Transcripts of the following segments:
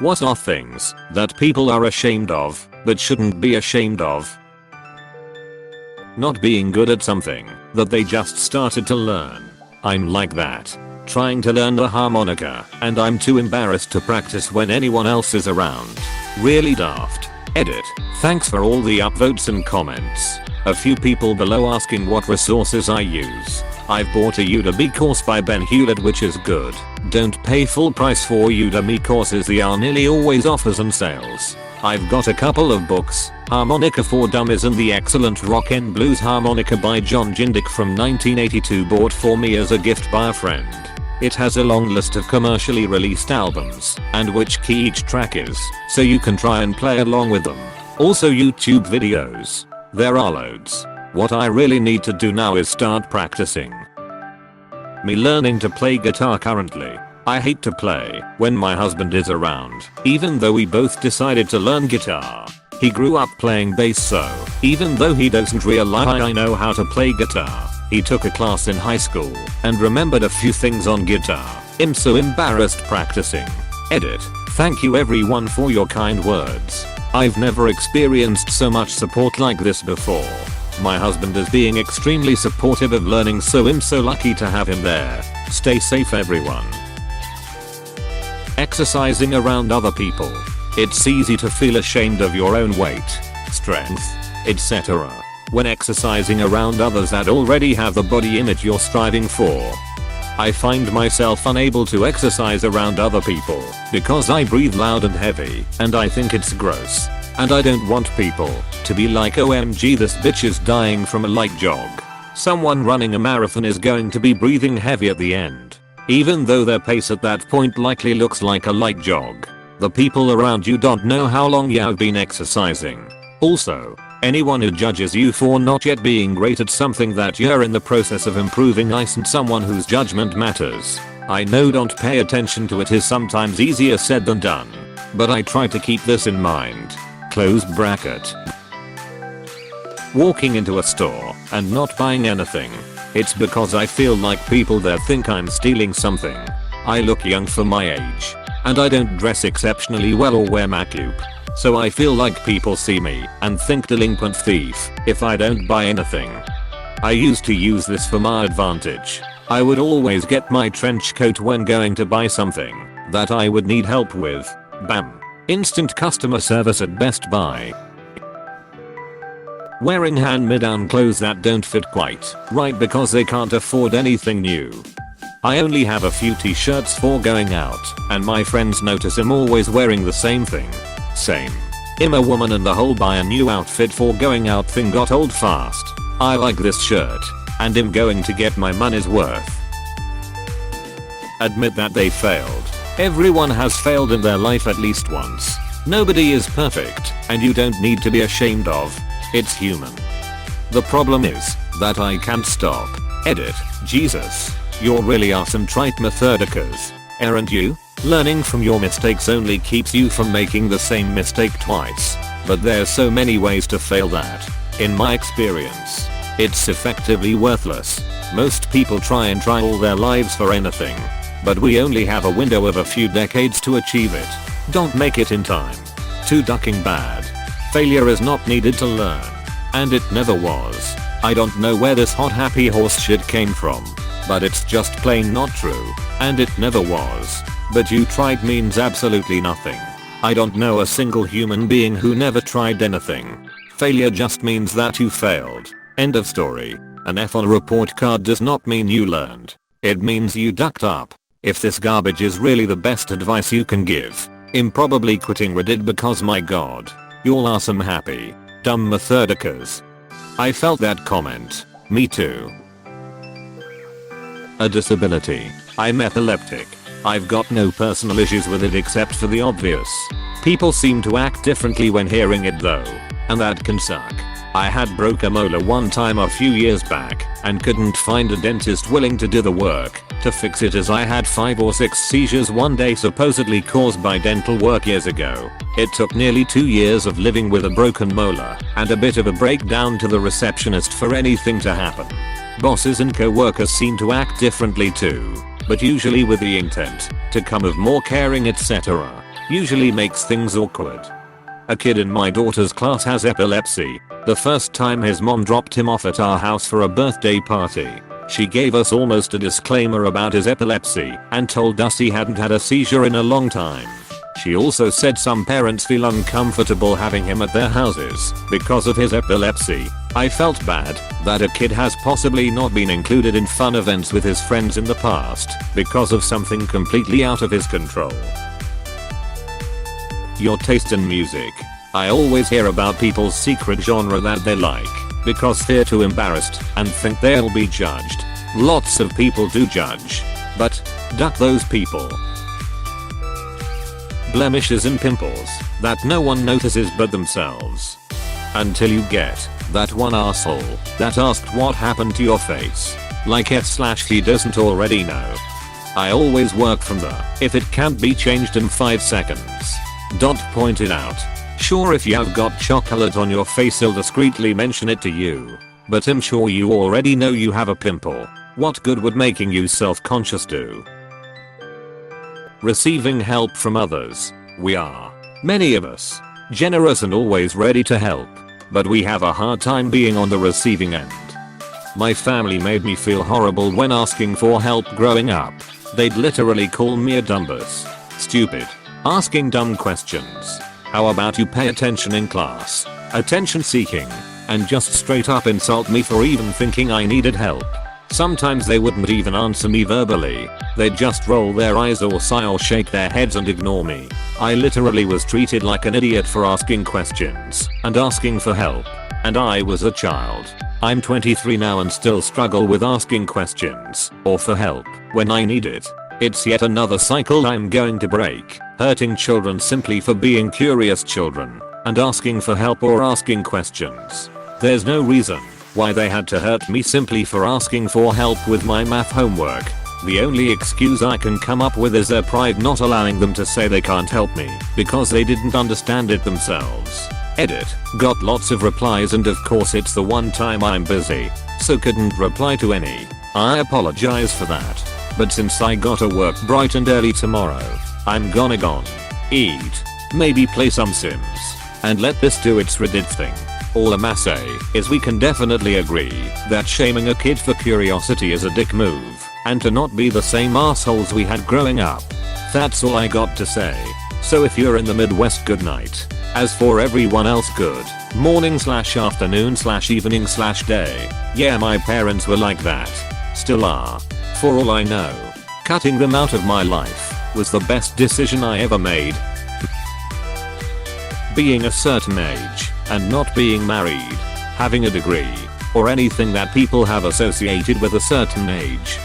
What are things that people are ashamed of, but shouldn't be ashamed of? Not being good at something that they just started to learn. I'm like that. Trying to learn the harmonica, and I'm too embarrassed to practice when anyone else is around. Really daft. Edit. Thanks for all the upvotes and comments. A few people below asking what resources I use. I've bought a Udemy course by Ben Hewlett which is good. Don't pay full price for Udemy courses, they are nearly always offers and sales. I've got a couple of books, Harmonica for Dummies and the excellent Rock and Blues Harmonica by John Jindick from 1982 bought for me as a gift by a friend. It has a long list of commercially released albums and which key each track is, so you can try and play along with them. Also YouTube videos. There are loads. What I really need to do now is start practicing. Me learning to play guitar currently. I hate to play when my husband is around, even though we both decided to learn guitar. He grew up playing bass, so even though he doesn't realize I know how to play guitar, he took a class in high school and remembered a few things on guitar. I'm so embarrassed practicing. Edit. Thank you everyone for your kind words. I've never experienced so much support like this before. My husband is being extremely supportive of learning, so I'm so lucky to have him there. Stay safe everyone. Exercising around other people. It's easy to feel ashamed of your own weight, strength, etc. when exercising around others that already have the body image you're striving for. I find myself unable to exercise around other people because I breathe loud and heavy and I think it's gross. And I don't want people to be like, OMG, this bitch is dying from a light jog. Someone running a marathon is going to be breathing heavy at the end, even though their pace at that point likely looks like a light jog. The people around you don't know how long you have been exercising. Also, anyone who judges you for not yet being great at something that you're in the process of improving isn't someone whose judgment matters. I know don't pay attention to it is sometimes easier said than done, but I try to keep this in mind. Close bracket. Walking into a store and not buying anything. It's because I feel like people there think I'm stealing something. I look young for my age, and I don't dress exceptionally well or wear makeup. So I feel like people see me and think delinquent thief if I don't buy anything. I used to use this for my advantage. I would always get my trench coat when going to buy something that I would need help with. Bam. Instant customer service at Best Buy. Wearing hand-me-down clothes that don't fit quite right because they can't afford anything new. I only have a few t-shirts for going out, and my friends notice I'm always wearing the same thing. Same. I'm a woman and the whole buy a new outfit for going out thing got old fast. I like this shirt, and I'm going to get my money's worth. Admit that they failed. Everyone has failed in their life at least once. Nobody is perfect, and you don't need to be ashamed of. It's human. The problem is that I can't stop. Edit. Jesus. You're really awesome trite methodicas. Aren't you? Learning from your mistakes only keeps you from making the same mistake twice. But there's so many ways to fail that, in my experience, it's effectively worthless. Most people try all their lives for anything. But we only have a window of a few decades to achieve it. Don't make it in time. Too ducking bad. Failure is not needed to learn. And it never was. I don't know where this hot happy horse shit came from. But it's just plain not true. And it never was. But you tried means absolutely nothing. I don't know a single human being who never tried anything. Failure just means that you failed. End of story. An F on a report card does not mean you learned. It means you ducked up. If this garbage is really the best advice you can give, I'm probably quitting Reddit because my god. You'll awesome happy. Dumb methodicas. I felt that comment. Me too. A disability. I'm epileptic. I've got no personal issues with it except for the obvious. People seem to act differently when hearing it though, and that can suck. I had broke a molar one time a few years back and couldn't find a dentist willing to do the work to fix it as I had 5 or 6 seizures one day supposedly caused by dental work years ago. It took nearly 2 years of living with a broken molar and a bit of a breakdown to the receptionist for anything to happen. Bosses and co-workers seem to act differently too, but usually with the intent to come of more caring, etc. usually makes things awkward. A kid in my daughter's class has epilepsy. The first time his mom dropped him off at our house for a birthday party, she gave us almost a disclaimer about his epilepsy and told us he hadn't had a seizure in a long time. She also said some parents feel uncomfortable having him at their houses because of his epilepsy. I felt bad that a kid has possibly not been included in fun events with his friends in the past because of something completely out of his control. Your taste in music. I always hear about people's secret genre that they like because they're too embarrassed and think they'll be judged. Lots of people do judge, but duck those people. Blemishes and pimples that no one notices but themselves. Until you get that one asshole that asked what happened to your face. Like he doesn't already know. I always work from the if it can't be changed in 5 seconds. Pointed out. Sure, if you've got chocolate on your face, I'll discreetly mention it to you. But I'm sure you already know you have a pimple. What good would making you self-conscious do? Receiving help from others. We are, many of us, generous and always ready to help. But we have a hard time being on the receiving end. My family made me feel horrible when asking for help growing up. They'd literally call me a dumbass. Stupid. Asking dumb questions. How about you pay attention in class? Attention seeking. And just straight up insult me for even thinking I needed help. Sometimes they wouldn't even answer me verbally. They'd just roll their eyes or sigh or shake their heads and ignore me. I literally was treated like an idiot for asking questions and asking for help. And I was a child. I'm 23 now and still struggle with asking questions or for help when I need it. It's yet another cycle I'm going to break, hurting children simply for being curious children and asking for help or asking questions. There's no reason why they had to hurt me simply for asking for help with my math homework. The only excuse I can come up with is their pride not allowing them to say they can't help me because they didn't understand it themselves. Edit. Got lots of replies and of course it's the one time I'm busy, so couldn't reply to any. I apologize for that. But since I gotta work bright and early tomorrow, I'm gonna eat, maybe play some Sims, and let this do its Reddit thing. All I'ma say is we can definitely agree that shaming a kid for curiosity is a dick move, and to not be the same assholes we had growing up. That's all I got to say. So if you're in the Midwest, good night. As for everyone else, good morning/afternoon/evening/day. Yeah, my parents were like that. Still are. For all I know, cutting them out of my life was the best decision I ever made. Being a certain age and not being married, having a degree, or anything that people have associated with a certain age.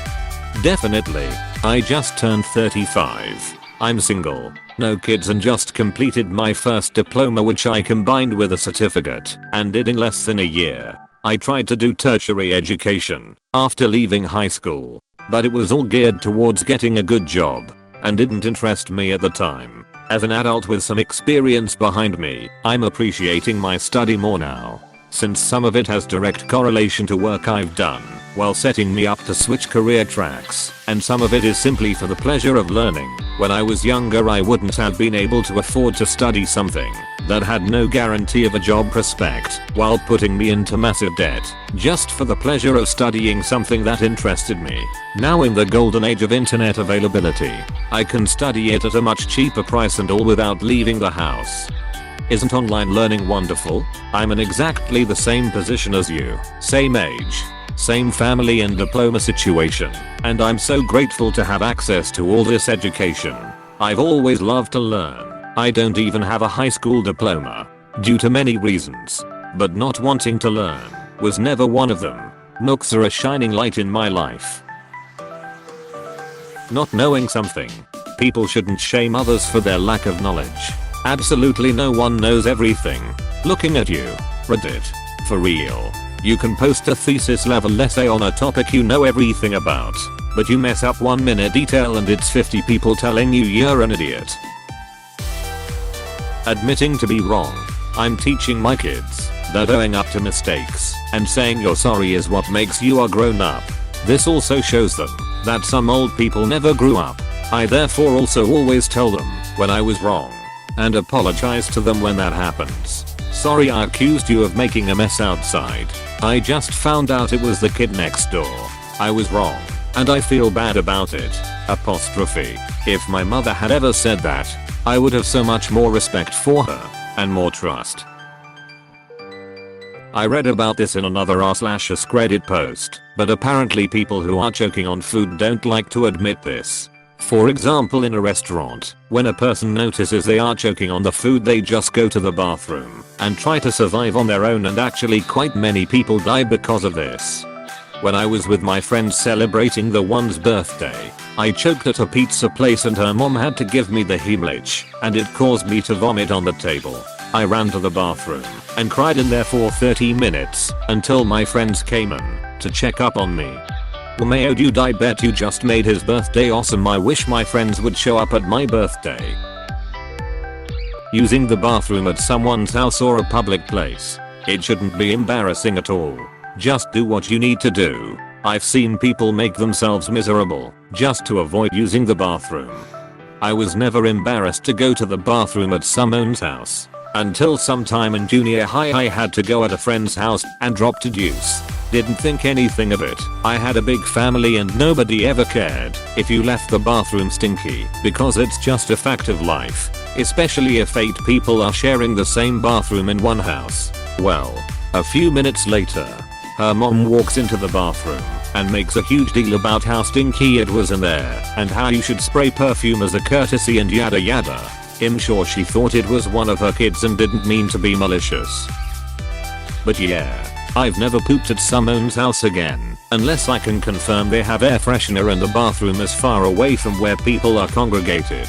Definitely. I just turned 35. I'm single, no kids, and just completed my first diploma, which I combined with a certificate and did in less than a year. I tried to do tertiary education after leaving high school, but it was all geared towards getting a good job and didn't interest me at the time. As an adult with some experience behind me, I'm appreciating my study more now, since some of it has direct correlation to work I've done while setting me up to switch career tracks, and some of it is simply for the pleasure of learning. When I was younger, I wouldn't have been able to afford to study something that had no guarantee of a job prospect while putting me into massive debt just for the pleasure of studying something that interested me. Now, in the golden age of internet availability, I can study it at a much cheaper price and all without leaving the house. Isn't online learning wonderful? I'm in exactly the same position as you, same age, same family and diploma situation, and I'm so grateful to have access to all this education. I've always loved to learn. I don't even have a high school diploma, due to many reasons, but not wanting to learn was never one of them. Nooks are a shining light in my life. Not knowing something. People shouldn't shame others for their lack of knowledge. Absolutely no one knows everything. Looking at you, Reddit. For real. You can post a thesis level essay on a topic you know everything about, but you mess up 1 minute detail and it's 50 people telling you you're an idiot. Admitting to be wrong. I'm teaching my kids that owing up to mistakes and saying you're sorry is what makes you a grown up. This also shows them that some old people never grew up. I therefore also always tell them when I was wrong. And apologize to them when that happens. Sorry I accused you of making a mess outside. I just found out it was the kid next door. I was wrong. And I feel bad about it. Apostrophe. If my mother had ever said that, I would have so much more respect for her. And more trust. I read about this in another r/ASKREDDIT post, but apparently people who are choking on food don't like to admit this. For example, in a restaurant, when a person notices they are choking on the food, they just go to the bathroom and try to survive on their own, and actually quite many people die because of this. When I was with my friends celebrating the one's birthday, I choked at a pizza place and her mom had to give me the Heimlich, and it caused me to vomit on the table. I ran to the bathroom and cried in there for 30 minutes until my friends came in to check up on me. Mayo dude, I bet you just made his birthday awesome. I wish my friends would show up at my birthday. Using the bathroom at someone's house or a public place. It shouldn't be embarrassing at all. Just do what you need to do. I've seen people make themselves miserable just to avoid using the bathroom. I was never embarrassed to go to the bathroom at someone's house. Until sometime in junior high I had to go at a friend's house and dropped a deuce. Didn't think anything of it. I had a big family and nobody ever cared if you left the bathroom stinky, because it's just a fact of life. Especially if 8 people are sharing the same bathroom in one house. Well, a few minutes later, her mom walks into the bathroom and makes a huge deal about how stinky it was in there and how you should spray perfume as a courtesy and yada yada. I'm sure she thought it was one of her kids and didn't mean to be malicious. But yeah, I've never pooped at someone's house again, unless I can confirm they have air freshener and the bathroom is far away from where people are congregated.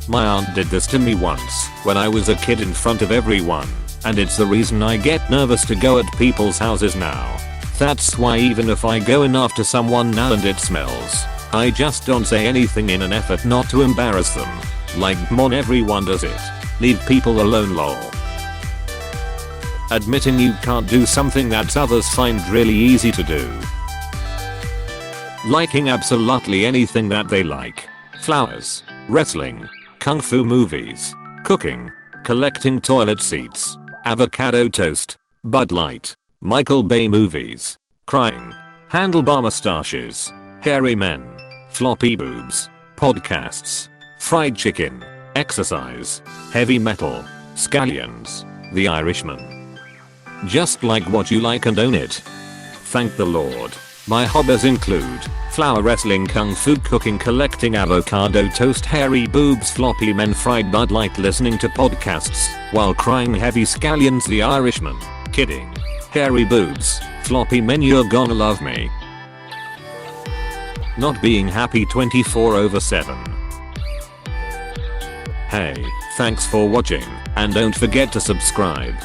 My aunt did this to me once when I was a kid in front of everyone, and it's the reason I get nervous to go at people's houses now. That's why even if I go in after someone now and it smells, I just don't say anything in an effort not to embarrass them. Like, come on, everyone does it. Leave people alone, lol. Admitting you can't do something that others find really easy to do. Liking absolutely anything that they like. Flowers, wrestling, kung fu movies, cooking, collecting toilet seats, avocado toast, Bud Light, Michael Bay movies, crying, handlebar mustaches, hairy men, floppy boobs, podcasts, fried chicken, exercise, heavy metal, scallions, The Irishman. Just like what you like and own it. Thank the Lord. My hobbies include flower wrestling, kung fu, cooking, collecting avocado toast, hairy boobs, floppy men, fried Bud Light, listening to podcasts while crying, heavy scallions, The Irishman. Kidding. Hairy boobs, floppy men, you're gonna love me. Not being happy 24/7. Hey, thanks for watching, and don't forget to subscribe.